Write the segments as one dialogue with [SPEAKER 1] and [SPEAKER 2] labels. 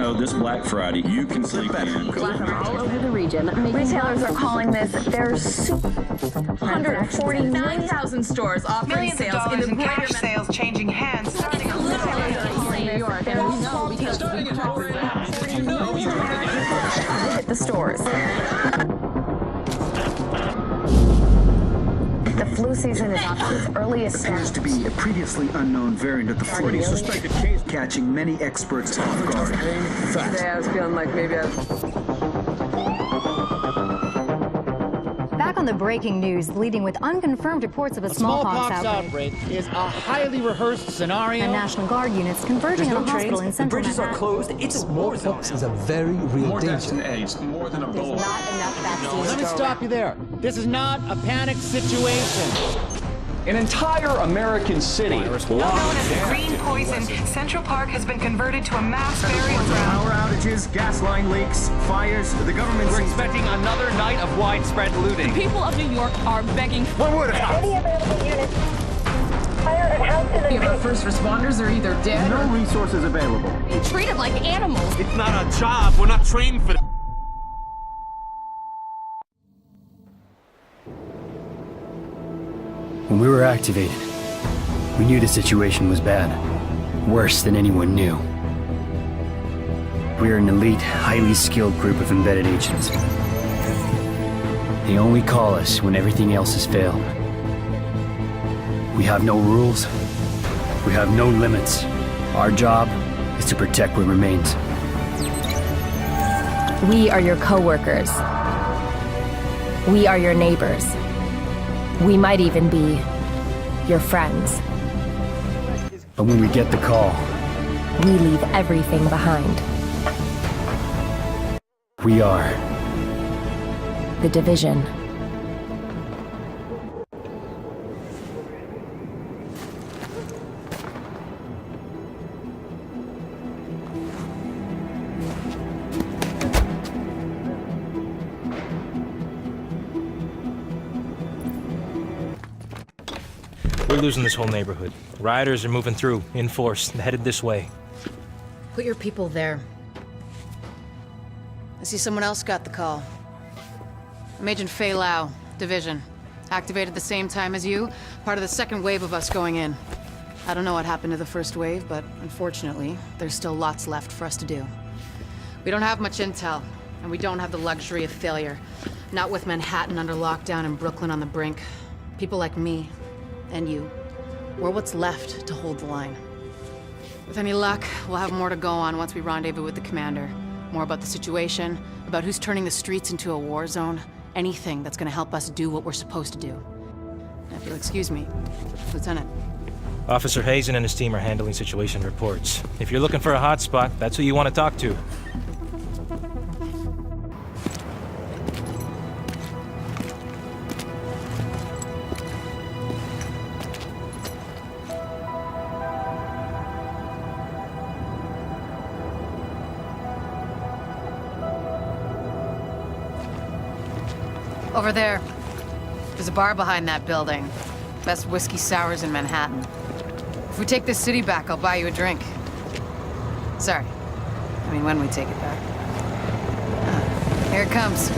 [SPEAKER 1] know, this Black Friday, you can sleep in.
[SPEAKER 2] All over the region.
[SPEAKER 3] Retailers are calling this their 149,000 stores offering
[SPEAKER 4] Millions of
[SPEAKER 3] sales
[SPEAKER 4] dollars
[SPEAKER 3] in the
[SPEAKER 4] in cash
[SPEAKER 3] greater
[SPEAKER 4] sales changing hands starting on
[SPEAKER 3] New York, and we know because hit the stores. The flu season is off to its earliest
[SPEAKER 5] Appears
[SPEAKER 3] start.
[SPEAKER 5] to be a previously unknown variant of the flu,
[SPEAKER 1] Suspected case.
[SPEAKER 5] catching many experts off guard.
[SPEAKER 3] Today I was feeling like maybe I
[SPEAKER 6] Back on the breaking news, leading with unconfirmed reports of a smallpox outbreak.
[SPEAKER 7] Is a highly rehearsed scenario.
[SPEAKER 6] And National Guard units converging on a hospital in central Manhattan.
[SPEAKER 8] closed. It's a war zone. Smallpox is a very real
[SPEAKER 1] More deaths
[SPEAKER 8] danger.
[SPEAKER 1] than AIDS, more than Ebola.
[SPEAKER 3] not enough vaccines.
[SPEAKER 7] Let me stop you there. This is not a panic situation.
[SPEAKER 9] An entire American city
[SPEAKER 4] known as green poison. Central Park has been converted to a mass burial ground.
[SPEAKER 5] Power outages, gas line leaks, fires. The government
[SPEAKER 9] We're expecting another night of widespread looting.
[SPEAKER 3] People of New York are begging.
[SPEAKER 5] One word about
[SPEAKER 3] Any available units. Fire and house in the our first responders are either dead
[SPEAKER 5] no
[SPEAKER 3] or
[SPEAKER 5] resources available.
[SPEAKER 3] being treated like animals.
[SPEAKER 10] It's not our job. We're not trained for that.
[SPEAKER 11] When we were activated, we knew the situation was bad. Worse than anyone knew. We are an elite, highly skilled group of embedded agents. They only call us when everything else has failed. We have no rules. We have no limits. Our job is to protect what remains.
[SPEAKER 2] We are your co-workers. We are your neighbors. We might even be your friends.
[SPEAKER 11] But when we get the call,
[SPEAKER 2] We leave everything behind.
[SPEAKER 11] we are
[SPEAKER 2] The Division.
[SPEAKER 12] We're losing this whole neighborhood. Rioters are moving through, in force, headed this way.
[SPEAKER 4] Put your people there. I see someone else got the call. I'm Agent Fei Lau, Division. Activated the same time as you, part of the second wave of us going in. I don't know what happened to the first wave, but unfortunately, there's still lots left for us to do. We don't have much intel, and we don't have the luxury of failure. Not with Manhattan under lockdown and Brooklyn on the brink. People like me, and you, we're what's left to hold the line. With any luck, we'll have more to go on once we rendezvous with the commander. More about the situation, about who's turning the streets into a war zone, anything that's gonna help us do what we're supposed to do. And if you'll excuse me, Lieutenant.
[SPEAKER 12] Officer Hazen and his team are handling situation reports. If you're looking for a hotspot, that's who you want to talk to.
[SPEAKER 4] Over there. There's a bar behind that building. Best whiskey sours in Manhattan. If we take this city back, I'll buy you a drink. Sorry. I mean, when we take it back. Here it comes.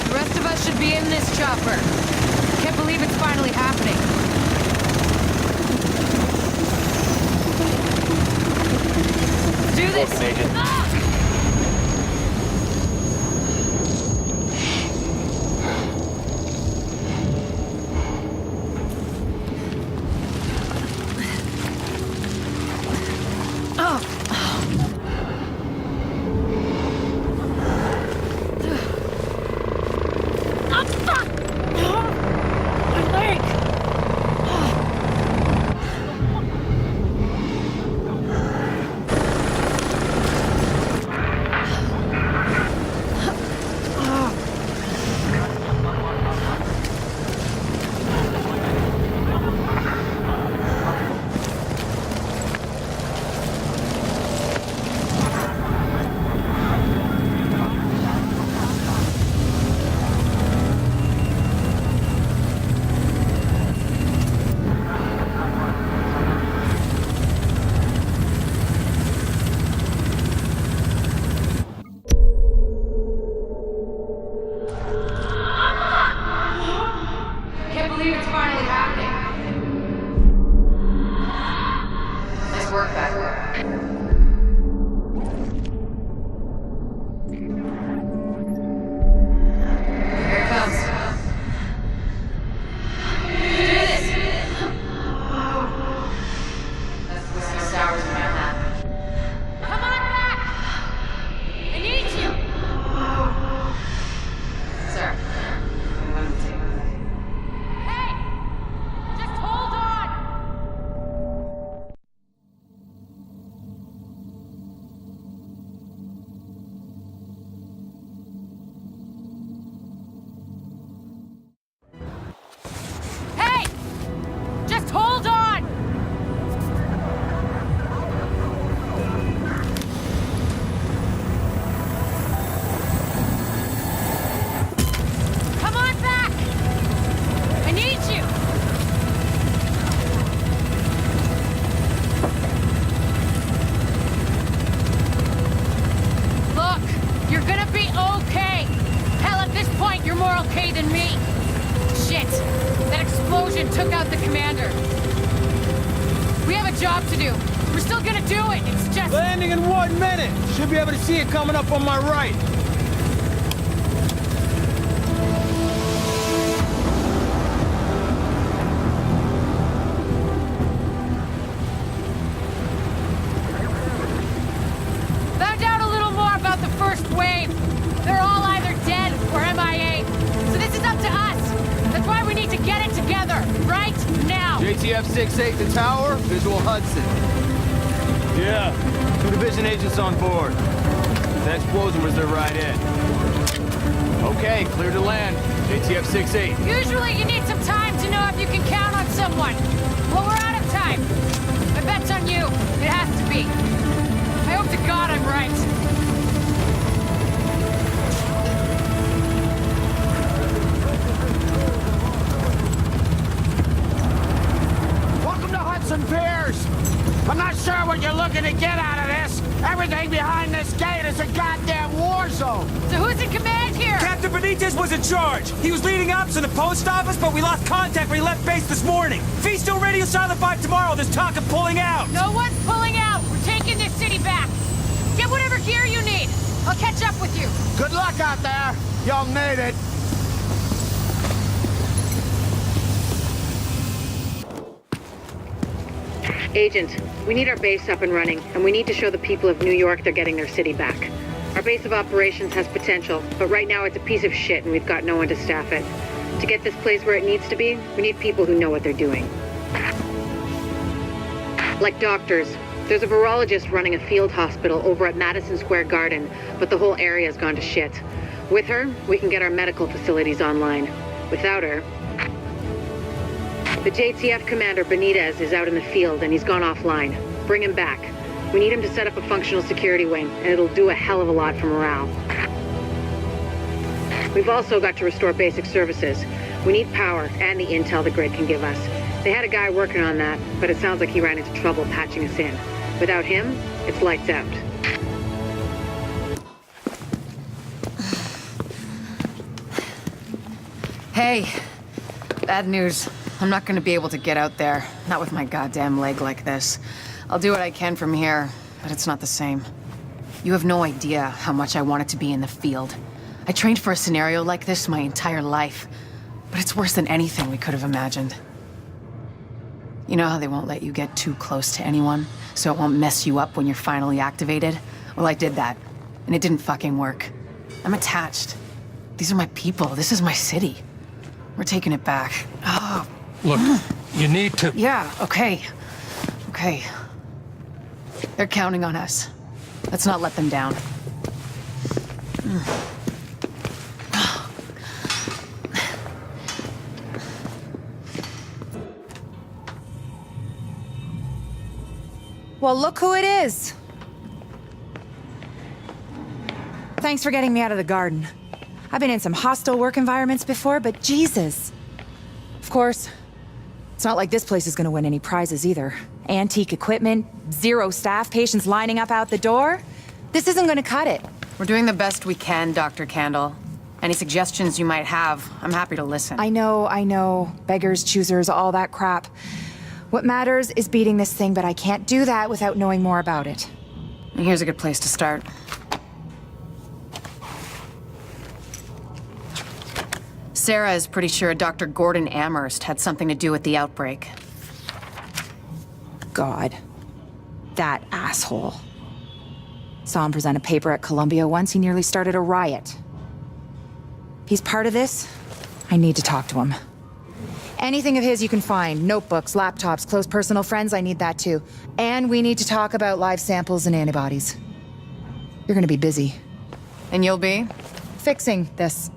[SPEAKER 4] The rest of us should be in this chopper. Can't believe it's finally happening. Do this!
[SPEAKER 12] Welcome, Agent.
[SPEAKER 4] okay than me. Shit. That explosion took out the commander. We have a job to do. We're still gonna do it. It's just...
[SPEAKER 7] Landing in 1 minute. Should be able to see it coming up on my right.
[SPEAKER 4] Found out a little more about the first wave. They're all either dead or MIA. So this is up to us. That's why we need to get it together, right now.
[SPEAKER 5] JTF 6-8 to tower, visual Hudson.
[SPEAKER 7] Yeah, 2 division agents on board. The explosion was their right in.
[SPEAKER 5] Okay, clear to land. JTF 6-8.
[SPEAKER 4] Usually you need some time to know if you can count on someone. Well, we're out of time. My bet's on you. It has to be. I hope to God I'm right.
[SPEAKER 7] Welcome to Hudson Piers. I'm not sure what you're looking to get out of this. Everything behind this gate is a goddamn war zone.
[SPEAKER 4] So who's in command here?
[SPEAKER 13] Captain Benitez was in charge. He was leading ops in the post office, but we lost contact when he left base this morning. If he's still radio silent by tomorrow, there's talk of pulling out.
[SPEAKER 4] No one's pulling out. We're taking this city back. Get whatever gear you need. I'll catch up with you.
[SPEAKER 7] Good luck out there. Y'all made it.
[SPEAKER 4] Agent, we need our base up and running, and we need to show the people of New York they're getting their city back. Our base of operations has potential, but right now it's a piece of shit and we've got no one to staff it. To get this place where it needs to be, we need people who know what they're doing. Like doctors. There's a virologist running a field hospital over at Madison Square Garden, but the whole area's gone to shit. With her, we can get our medical facilities online. Without her... The JTF commander, Benitez, is out in the field and he's gone offline. Bring him back. We need him to set up a functional security wing, and it'll do a hell of a lot for morale. We've also got to restore basic services. We need power and the intel the grid can give us. They had a guy working on that, but it sounds like he ran into trouble patching us in. Without him, it's lights out. Hey, bad news. I'm not gonna be able to get out there. Not with my goddamn leg like this. I'll do what I can from here, but it's not the same. You have no idea how much I wanted to be in the field. I trained for a scenario like this my entire life, but it's worse than anything we could have imagined. You know how they won't let you get too close to anyone, so it won't mess you up when you're finally activated? Well, I did that, and it didn't fucking work. I'm attached. These are my people. This is my city. We're taking it back. Oh.
[SPEAKER 13] Look, you need to...
[SPEAKER 4] Yeah, okay. Okay. They're counting on us. Let's not let them down.
[SPEAKER 14] Well, look who it is. Thanks for getting me out of the garden. I've been in some hostile work environments before, but Jesus. Of course, it's not like this place is gonna win any prizes either. Antique equipment, 0 staff, patients lining up out the door. This isn't gonna cut it. We're doing the best we can, Dr. Candle. Any suggestions you might have, I'm happy to listen. I know. Beggars, choosers, all that crap. What matters is beating this thing, but I can't do that without knowing more about it. And here's a good place to start. Sarah is pretty sure Dr. Gordon Amherst had something to do with the outbreak. God. That asshole. Saw him present a paper at Columbia once. He nearly started a riot. If he's part of this, I need to talk to him. Anything of his you can find. Notebooks, laptops, close personal friends, I need that too. And we need to talk about live samples and antibodies. You're gonna be busy. And you'll be? Fixing this.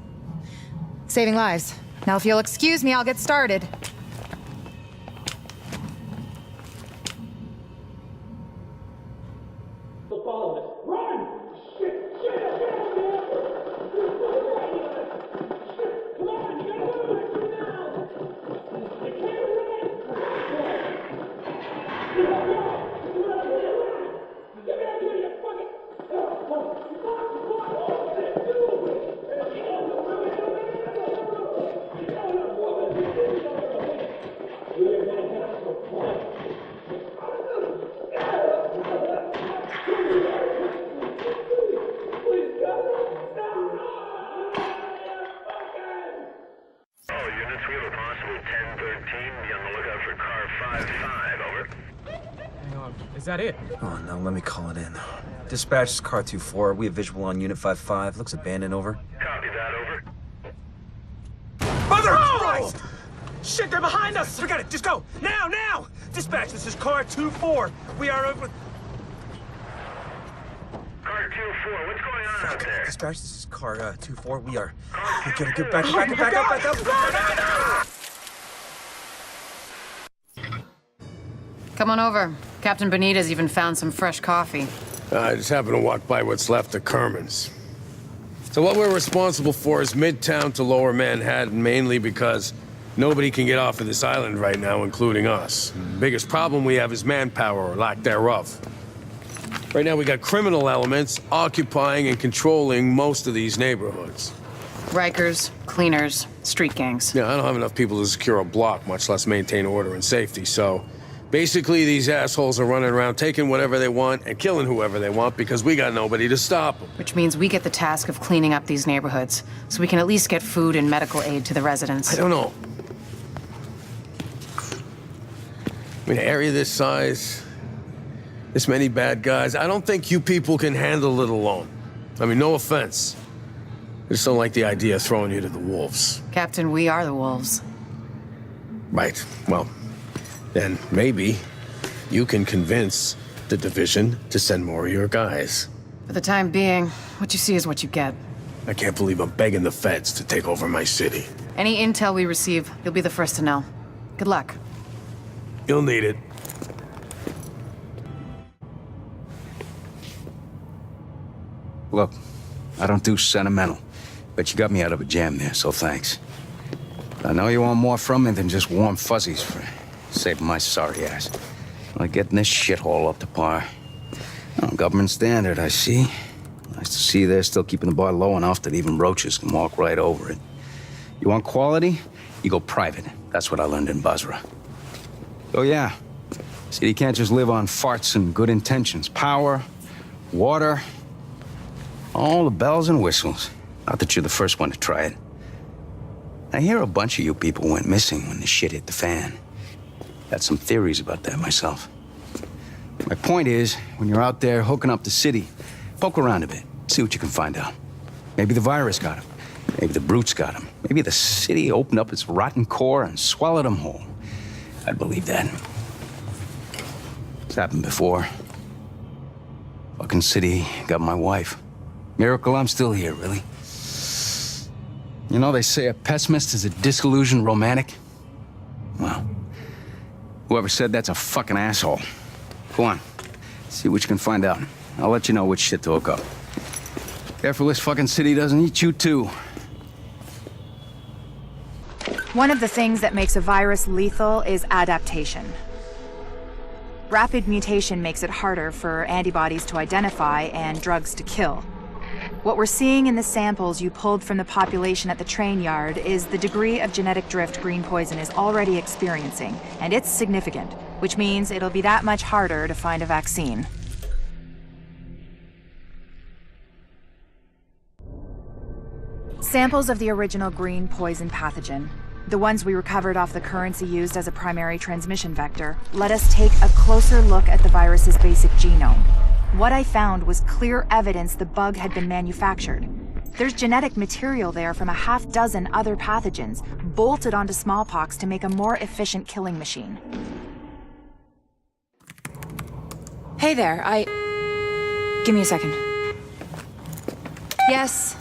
[SPEAKER 14] Saving lives. Now if you'll excuse me, I'll get started.
[SPEAKER 15] we have a possible 1013. Be on the lookout for car 55, over.
[SPEAKER 13] Hang on, is that it?
[SPEAKER 16] Oh, no, let me call it in. Dispatch is car 24. We have visual on unit 55. Looks abandoned, over.
[SPEAKER 15] Copy that, over.
[SPEAKER 13] Mother Christ! Shit, they're behind us! Forget it, just go! Now, now! Dispatch, this is car 24. We are over...
[SPEAKER 15] Car 24, what's going on out there?
[SPEAKER 16] Dispatch, this is car 24. We are... We gotta get
[SPEAKER 13] back up!
[SPEAKER 4] Come on over. Captain Benitez even found some fresh coffee.
[SPEAKER 17] I just happened to walk by what's left of Kerman's. So what we're responsible for is Midtown to Lower Manhattan, mainly because nobody can get off of this island right now, including us. The biggest problem we have is manpower, or lack thereof. Right now we got criminal elements occupying and controlling most of these neighborhoods.
[SPEAKER 4] Rikers, cleaners, street gangs.
[SPEAKER 17] Yeah, I don't have enough people to secure a block, much less maintain order and safety, so... Basically, these assholes are running around taking whatever they want and killing whoever they want because we got nobody to stop them.
[SPEAKER 4] Which means we get the task of cleaning up these neighborhoods, so we can at least get food and medical aid to the residents.
[SPEAKER 17] I don't know. I mean, an area this size, this many bad guys, I don't think you people can handle it alone. I mean, no offense. I just don't like the idea of throwing you to the wolves.
[SPEAKER 4] Captain, we are the wolves.
[SPEAKER 17] Right. Well, then maybe you can convince the Division to send more of your guys.
[SPEAKER 4] For the time being, what you see is what you get.
[SPEAKER 17] I can't believe I'm begging the feds to take over my city.
[SPEAKER 4] Any intel we receive, you'll be the first to know. Good luck.
[SPEAKER 17] You'll need it.
[SPEAKER 18] Look, I don't do sentimental, but you got me out of a jam there, so thanks. I know you want more from me than just warm fuzzies for saving my sorry ass. Like getting this shithole up to par. Oh, government standard, I see. Nice to see they're still keeping the bar low enough that even roaches can walk right over it. You want quality? You go private. That's what I learned in Basra. Oh yeah. See, you can't just live on farts and good intentions. Power, water, all the bells and whistles. Not that you're the first one to try it. I hear a bunch of you people went missing when the shit hit the fan. Got some theories about that myself. My point is, when you're out there hooking up the city, poke around a bit, see what you can find out. Maybe the virus got him. Maybe the brutes got him. Maybe the city opened up its rotten core and swallowed him whole. I'd believe that. It's happened before. Fucking city got my wife. Miracle I'm still here, really. You know, they say a pessimist is a disillusioned romantic. Well, whoever said that's a fucking asshole. Go on, see what you can find out. I'll let you know which shit to hook up. Careful this fucking city doesn't eat you too.
[SPEAKER 14] One of the things that makes a virus lethal is adaptation. Rapid mutation makes it harder for antibodies to identify and drugs to kill. What we're seeing in the samples you pulled from the population at the train yard is the degree of genetic drift green poison is already experiencing, and it's significant, which means it'll be that much harder to find a vaccine. Samples of the original green poison pathogen, the ones we recovered off the currency used as a primary transmission vector, let us take a closer look at the virus's basic genome. What I found was clear evidence the bug had been manufactured. There's genetic material there from a half-dozen other pathogens, bolted onto smallpox to make a more efficient killing machine. Hey there, Give me a second. Yes?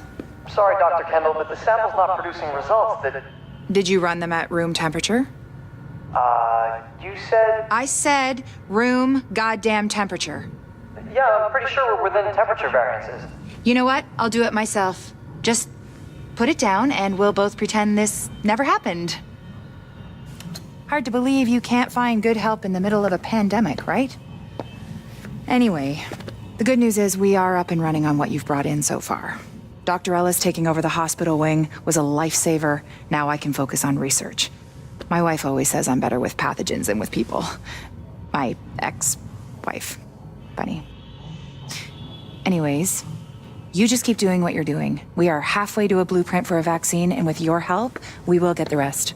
[SPEAKER 19] Sorry, Dr. Kendall, but the sample's not producing results that...
[SPEAKER 14] Did you run them at room temperature?
[SPEAKER 19] You said...
[SPEAKER 14] I said room goddamn temperature.
[SPEAKER 19] Yeah, I'm pretty sure we're within temperature variances.
[SPEAKER 14] You know what? I'll do it myself. Just put it down and we'll both pretend this never happened. Hard to believe you can't find good help in the middle of a pandemic, right? Anyway, the good news is we are up and running on what you've brought in so far. Dr. Ellis taking over the hospital wing was a lifesaver. Now I can focus on research. My wife always says I'm better with pathogens than with people. My ex-wife, Bunny. Anyways, you just keep doing what you're doing. We are halfway to a blueprint for a vaccine, and with your help, we will get the rest.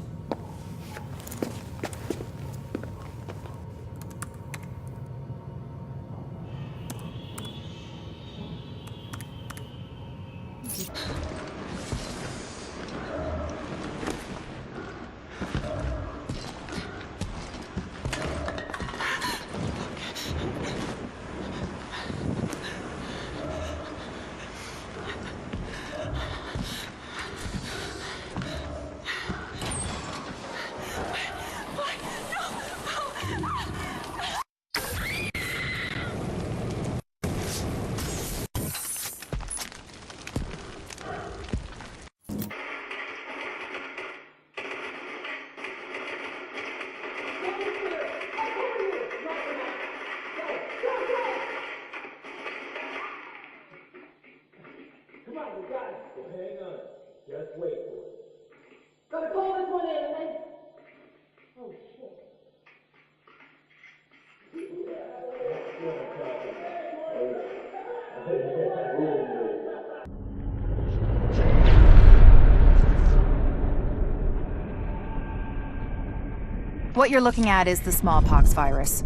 [SPEAKER 14] What you're looking at is the smallpox virus.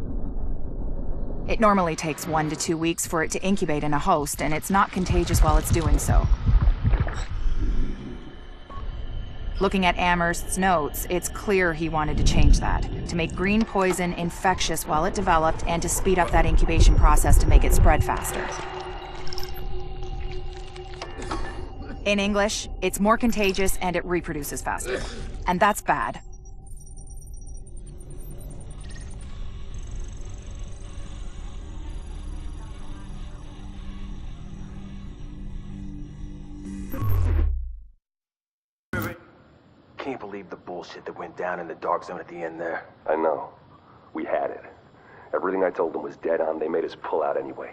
[SPEAKER 14] It normally takes 1 to 2 weeks for it to incubate in a host, and it's not contagious while it's doing so. Looking at Amherst's notes, it's clear he wanted to change that, to make green poison infectious while it developed, and to speed up that incubation process to make it spread faster. In English, it's more contagious and it reproduces faster. And that's bad.
[SPEAKER 20] Can't believe the bullshit that went down in the dark zone at the end there.
[SPEAKER 21] I know. We had it. Everything I told them was dead on. They made us pull out anyway.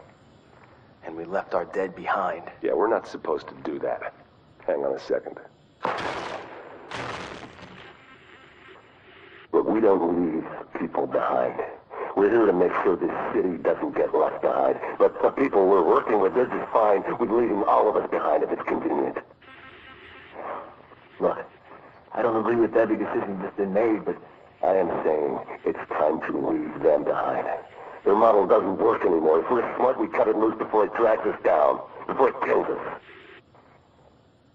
[SPEAKER 20] And we left our dead behind.
[SPEAKER 21] Yeah, we're not supposed to do that. Hang on a second.
[SPEAKER 22] But we don't leave people behind. We're here to make sure this city doesn't get left behind. But the people we're working with, they're just fine with leaving all of us behind if it's convenient. Look, I don't agree with every decision that's been made, but I am saying it's time to leave them behind. Their model doesn't work anymore. If we're smart, we cut it loose before it tracks us down, before it kills us.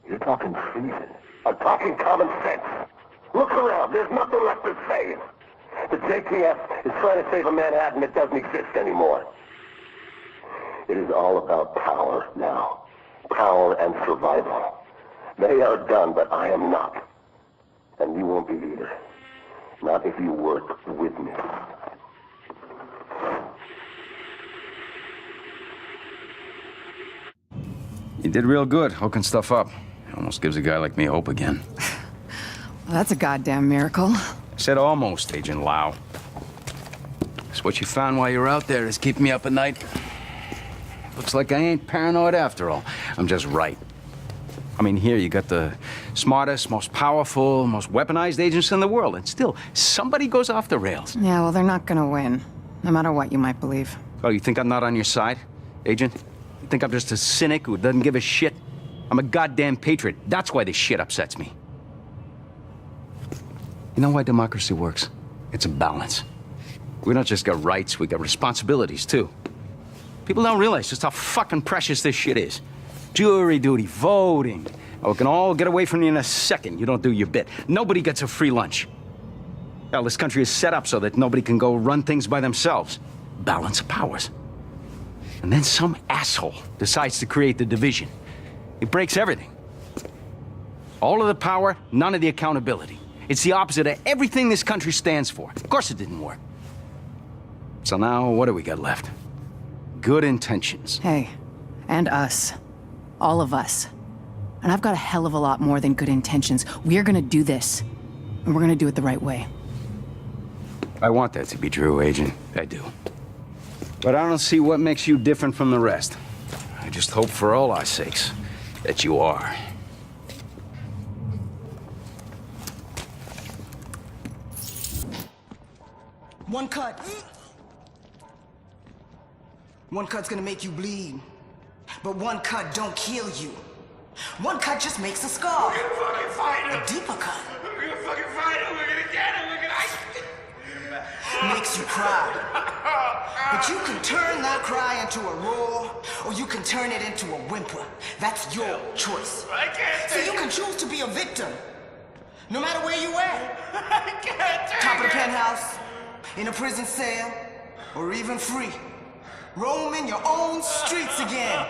[SPEAKER 22] You're talking treason. I'm talking common sense. Look around. There's nothing left to save. The JTF is trying to save a Manhattan that doesn't exist anymore. It is all about power now. Power and survival. They are done, but I am not. And you won't be either. Not if you work with me.
[SPEAKER 18] You did real good, hooking stuff up. Almost gives a guy like me hope again.
[SPEAKER 4] Well, that's a goddamn miracle.
[SPEAKER 18] I said almost, Agent Lau. So what you found while you were out there is keeping me up at night. Looks like I ain't paranoid after all. I'm just right. I mean, here you got the smartest, most powerful, most weaponized agents in the world, and still, somebody goes off the rails.
[SPEAKER 4] Yeah, well, they're not gonna win, no matter what you might believe.
[SPEAKER 18] Oh, you think I'm not on your side, Agent? You think I'm just a cynic who doesn't give a shit? I'm a goddamn patriot. That's why this shit upsets me. You know why democracy works? It's a balance. We don't just got rights, we got responsibilities, too. People don't realize just how fucking precious this shit is. Jury duty, voting. Oh, we can all get away from you in a second. You don't do your bit. Nobody gets a free lunch. Hell, this country is set up so that nobody can go run things by themselves. Balance of powers. And then some asshole decides to create the division. It breaks everything. All of the power, none of the accountability. It's the opposite of everything this country stands for. Of course it didn't work. So now, what do we got left? Good intentions.
[SPEAKER 4] Hey, and us. All of us. And I've got a hell of a lot more than good intentions. We're gonna do this. And we're gonna do it the right way.
[SPEAKER 18] I want that to be true, Agent. I do. But I don't see what makes you different from the rest. I just hope for all our sakes that you are.
[SPEAKER 23] One cut. One cut's gonna make you bleed. But one cut don't kill you. One cut just makes a scar.
[SPEAKER 7] We're gonna fucking fight him.
[SPEAKER 23] A deeper cut.
[SPEAKER 7] We're gonna fucking fight him. We're gonna get him. We're gonna...
[SPEAKER 23] Makes you cry. But you can turn that cry into a roar, or you can turn it into a whimper. That's your choice.
[SPEAKER 7] I can't.
[SPEAKER 23] So you can choose to be a victim, no matter where you at.
[SPEAKER 7] I can't.
[SPEAKER 23] Top of the penthouse, in a prison cell, or even free. Roaming your own streets again.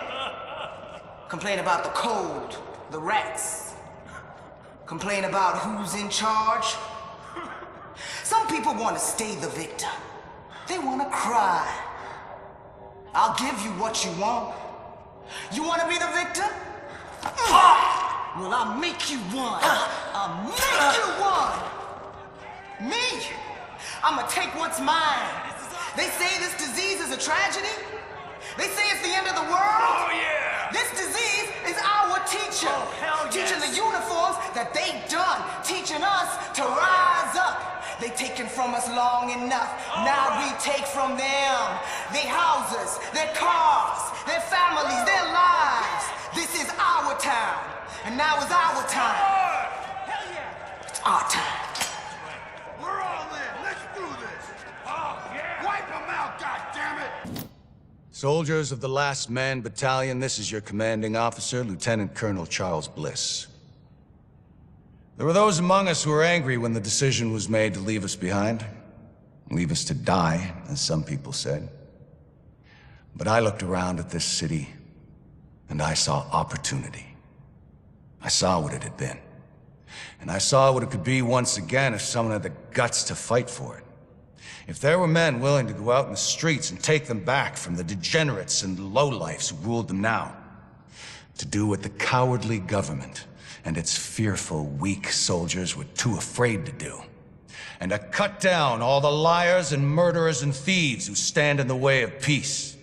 [SPEAKER 23] Complain about the cold, the rats. Complain about who's in charge. Some people want to stay the victim. They want to cry. I'll give you what you want. You want to be the victim? Well, I'll make you one. I'll make you one. Me? I'ma take what's mine. They say this disease is a tragedy. They say it's the end of the world.
[SPEAKER 7] Oh, yeah.
[SPEAKER 23] This disease is our teacher.
[SPEAKER 7] Oh, hell yes.
[SPEAKER 23] Teaching the uniforms that they done. Teaching us to rise up. They taken from us long enough. Now we take from them. Their houses, their cars, their families, their lives. This is our time. And now is our time.
[SPEAKER 7] Hell yeah.
[SPEAKER 23] It's our time.
[SPEAKER 7] We're all in. Let's
[SPEAKER 1] Soldiers of the Last Man Battalion, this is your commanding officer, Lieutenant Colonel Charles Bliss. There were those among us who were angry when the decision was made to leave us behind. Leave us to die, as some people said. But I looked around at this city, and I saw opportunity. I saw what it had been. And I saw what it could be once again if someone had the guts to fight for it. If there were men willing to go out in the streets and take them back from the degenerates and lowlifes who ruled them now, to do what the cowardly government and its fearful, weak soldiers were too afraid to do, and to cut down all the liars and murderers and thieves who stand in the way of peace.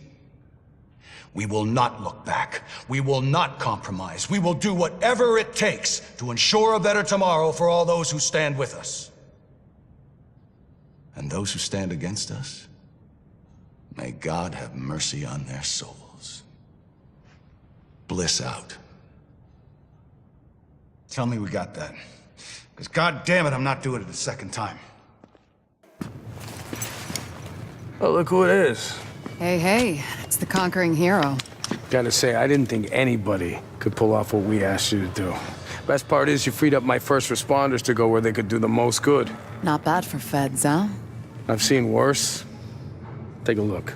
[SPEAKER 1] We will not look back. We will not compromise. We will do whatever it takes to ensure a better tomorrow for all those who stand with us. And those who stand against us, may God have mercy on their souls. Bliss out. Tell me we got that. Because God damn it, I'm not doing it a second time.
[SPEAKER 17] Oh, look who it is.
[SPEAKER 4] Hey, it's the conquering hero.
[SPEAKER 17] Gotta say, I didn't think anybody could pull off what we asked you to do. Best part is you freed up my first responders to go where they could do the most good.
[SPEAKER 4] Not bad for feds, huh?
[SPEAKER 17] I've seen worse. Take a look.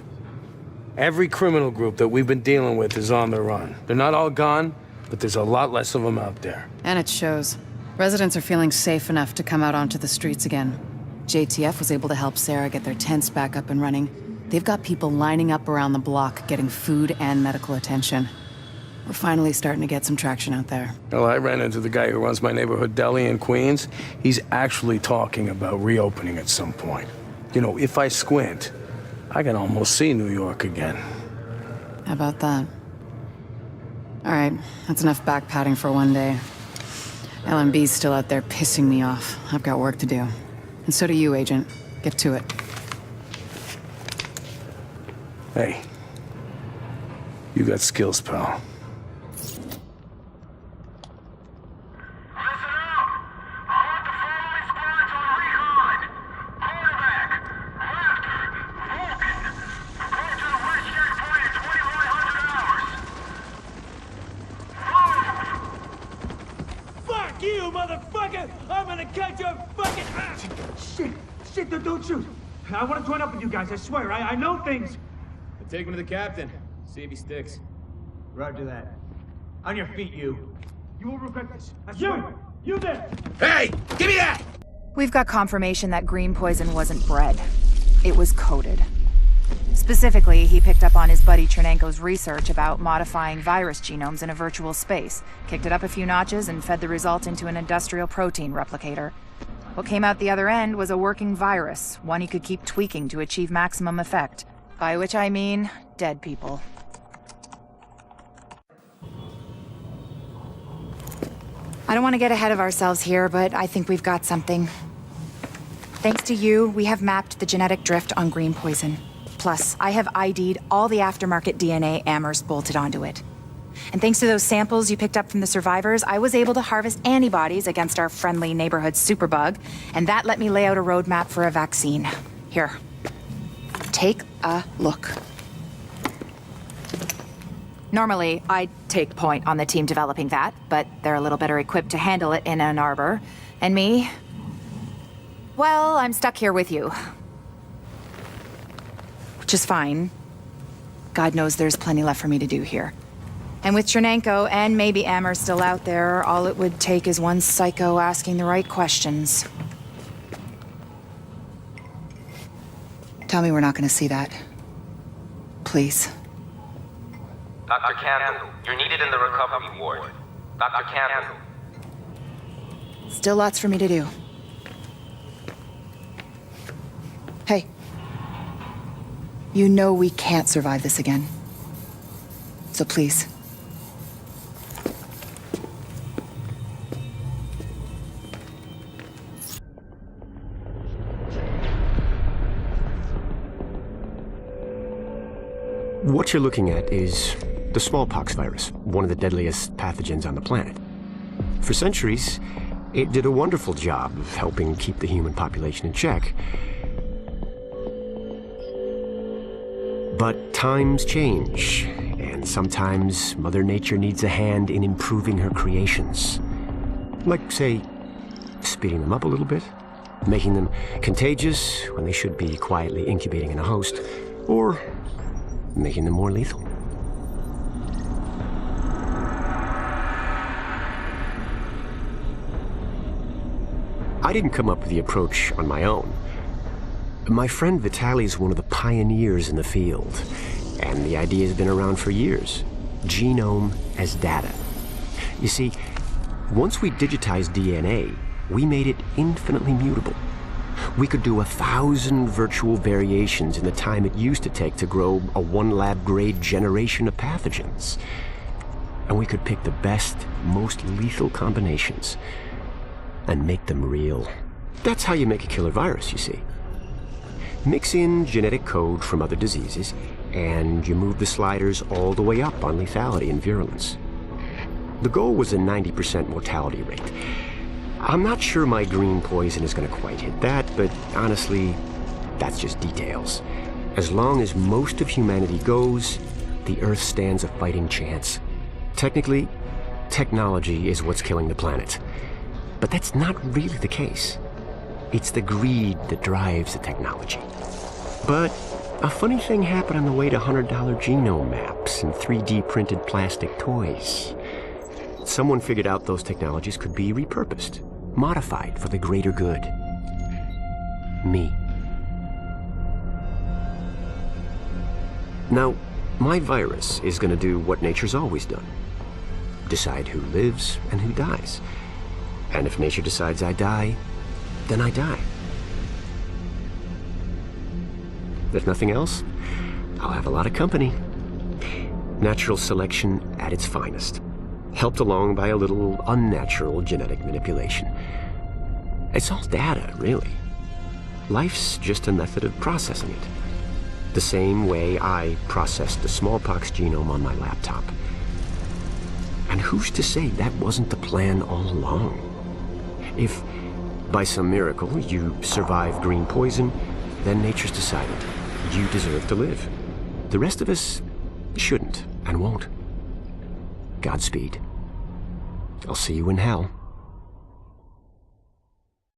[SPEAKER 17] Every criminal group that we've been dealing with is on the run. They're not all gone, but there's a lot less of them out there.
[SPEAKER 4] And it shows. Residents are feeling safe enough to come out onto the streets again. JTF was able to help Sarah get their tents back up and running. They've got people lining up around the block, getting food and medical attention. We're finally starting to get some traction out there.
[SPEAKER 17] Well, I ran into the guy who runs my neighborhood deli in Queens. He's actually talking about reopening at some point. You know, if I squint, I can almost see New York again.
[SPEAKER 4] How about that? All right, that's enough back-patting for one day. LMB's still out there pissing me off. I've got work to do. And so do you, Agent. Get to it.
[SPEAKER 17] Hey, you got skills, pal.
[SPEAKER 13] Fuck you, motherfucker! I'm gonna catch your fucking ass! Shit, don't shoot! I want to join up with you guys, I swear. I know things.
[SPEAKER 6] Take him to the captain. See if he sticks.
[SPEAKER 13] Roger that. On your feet, you. You will regret this. I swear. You there!
[SPEAKER 7] Hey! Give me that!
[SPEAKER 14] We've got confirmation that green poison wasn't bred. It was coded. Specifically, he picked up on his buddy Chernenko's research about modifying virus genomes in a virtual space, kicked it up a few notches, and fed the result into an industrial protein replicator. What came out the other end was a working virus, one he could keep tweaking to achieve maximum effect. By which I mean, dead people. I don't want to get ahead of ourselves here, but I think we've got something. Thanks to you, we have mapped the genetic drift on green poison. Plus, I have ID'd all the aftermarket DNA Amherst bolted onto it. And thanks to those samples you picked up from the survivors, I was able to harvest antibodies against our friendly neighborhood superbug, and that let me lay out a roadmap for a vaccine. Here. Take a look. Normally, I'd take point on the team developing that, but they're a little better equipped to handle it in Ann Arbor. And me? Well, I'm stuck here with you. Which is fine. God knows there's plenty left for me to do here. And with Chernenko and maybe Amherst still out there, all it would take is one psycho asking the right questions. Tell me we're not gonna see that. Please.
[SPEAKER 8] Dr. Candle, you're needed in the recovery ward. Dr. Candle.
[SPEAKER 14] Still lots for me to do. Hey. You know we can't survive this again. So please.
[SPEAKER 24] What you're looking at is the smallpox virus, one of the deadliest pathogens on the planet. For centuries, it did a wonderful job of helping keep the human population in check. But times change, and sometimes Mother Nature needs a hand in improving her creations. Like, say, speeding them up a little bit, making them contagious when they should be quietly incubating in a host, or making them more lethal. I didn't come up with the approach on my own. My friend Vitaly is one of the pioneers in the field, and the idea has been around for years. Genome as data. You see, once we digitized DNA, we made it infinitely mutable. We could do 1,000 virtual variations in the time it used to take to grow a 1 lab grade generation of pathogens. And we could pick the best, most lethal combinations and make them real. That's how you make a killer virus, you see. Mix in genetic code from other diseases, and you move the sliders all the way up on lethality and virulence. The goal was a 90% mortality rate. I'm not sure my green poison is going to quite hit that, but honestly, that's just details. As long as most of humanity goes, the Earth stands a fighting chance. Technically, technology is what's killing the planet. But that's not really the case. It's the greed that drives the technology. But a funny thing happened on the way to $100 genome maps and 3D printed plastic toys. Someone figured out those technologies could be repurposed, modified for the greater good. Me. Now, my virus is going to do what nature's always done. Decide who lives and who dies. And if nature decides I die, then I die. If nothing else, I'll have a lot of company. Natural selection at its finest, helped along by a little unnatural genetic manipulation. It's all data, really. Life's just a method of processing it. The same way I processed the smallpox genome on my laptop. And who's to say that wasn't the plan all along? If, by some miracle, you survive green poison, then nature's decided you deserve to live. The rest of us shouldn't and won't. Godspeed. I'll see you in hell.